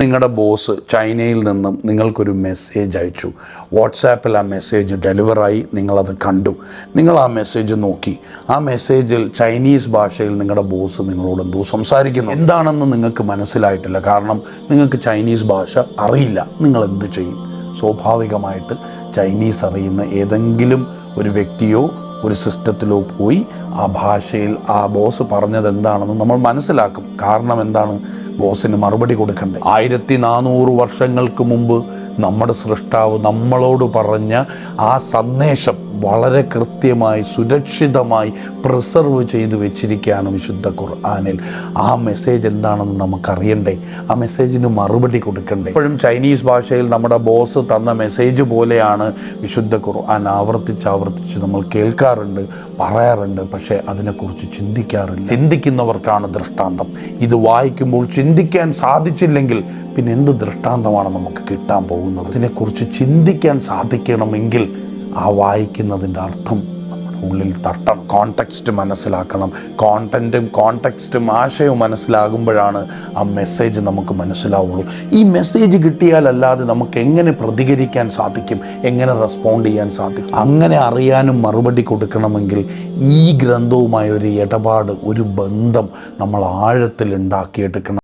നിങ്ങളുടെ ബോസ് ചൈനയിൽ നിന്നും നിങ്ങൾക്കൊരു മെസ്സേജ് അയച്ചു. വാട്സാപ്പിൽ ആ മെസ്സേജ് ഡെലിവറായി, നിങ്ങളത് കണ്ടു. നിങ്ങൾ ആ മെസ്സേജ് നോക്കി. ആ മെസ്സേജിൽ ചൈനീസ് ഭാഷയിൽ നിങ്ങളുടെ ബോസ് നിങ്ങളോട് എന്തോ സംസാരിക്കുന്നു. എന്താണെന്ന് നിങ്ങൾക്ക് മനസ്സിലായിട്ടില്ല. കാരണം നിങ്ങൾക്ക് ചൈനീസ് ഭാഷ അറിയില്ല. നിങ്ങൾ എന്ത് ചെയ്യും? സ്വാഭാവികമായിട്ട് ചൈനീസ് അറിയുന്ന ഏതെങ്കിലും ഒരു വ്യക്തിയോ ഒരു സിസ്റ്റത്തിലോ പോയി ആ ഭാഷയിൽ ആ ബോസ് പറഞ്ഞത് എന്താണെന്ന് നമ്മൾ മനസ്സിലാക്കും. കാരണം എന്താണ്? ബോസിന് മറുപടി കൊടുക്കണ്ടേ. 1400 വർഷങ്ങൾക്ക് മുമ്പ് നമ്മുടെ സൃഷ്ടാവ് നമ്മളോട് പറഞ്ഞ ആ സന്ദേശം വളരെ കൃത്യമായി സുരക്ഷിതമായി പ്രിസർവ് ചെയ്തു വെച്ചിരിക്കുകയാണ് വിശുദ്ധ ഖുർആനിൽ. ആ മെസ്സേജ് എന്താണെന്ന് നമുക്കറിയണ്ടേ? ആ മെസ്സേജിന് മറുപടി കൊടുക്കണ്ടേ? ഇപ്പോഴും ചൈനീസ് ഭാഷയിൽ നമ്മുടെ ബോസ് തന്ന മെസ്സേജ് പോലെയാണ് വിശുദ്ധ ഖുർആൻ ആവർത്തിച്ച് നമ്മൾ കേൾക്കാറുണ്ട്, പറയാറുണ്ട്. പക്ഷേ അതിനെക്കുറിച്ച് ചിന്തിക്കാറില്ല. ചിന്തിക്കുന്നവർക്കാണ് ദൃഷ്ടാന്തം. ഇത് വായിക്കുമ്പോൾ ചിന്തിക്കാൻ സാധിച്ചില്ലെങ്കിൽ പിന്നെ എന്ത് ദൃഷ്ടാന്തമാണ് നമുക്ക് കിട്ടാൻ പോകുന്നത്? അതിനെക്കുറിച്ച് ചിന്തിക്കാൻ സാധിക്കണമെങ്കിൽ ആ വായിക്കുന്നതിൻ്റെ അർത്ഥം നമ്മുടെ ഉള്ളിൽ തട്ടണം. കോണ്ടെക്സ്റ്റ് മനസ്സിലാക്കണം. കോണ്ടെക്സ്റ്റും ആശയവും മനസ്സിലാകുമ്പോഴാണ് ആ മെസ്സേജ് നമുക്ക് മനസ്സിലാവുള്ളൂ. ഈ മെസ്സേജ് കിട്ടിയാലല്ലാതെ നമുക്ക് എങ്ങനെ പ്രതികരിക്കാൻ സാധിക്കും? എങ്ങനെ റെസ്പോണ്ട് ചെയ്യാൻ സാധിക്കും? അങ്ങനെ അറിയാനും മറുപടി കൊടുക്കണമെങ്കിൽ ഈ ഗ്രന്ഥവുമായ ഒരു ഇടപാട്, ഒരു ബന്ധം നമ്മൾ ആഴത്തിൽ ഉണ്ടാക്കിയെടുക്കണം.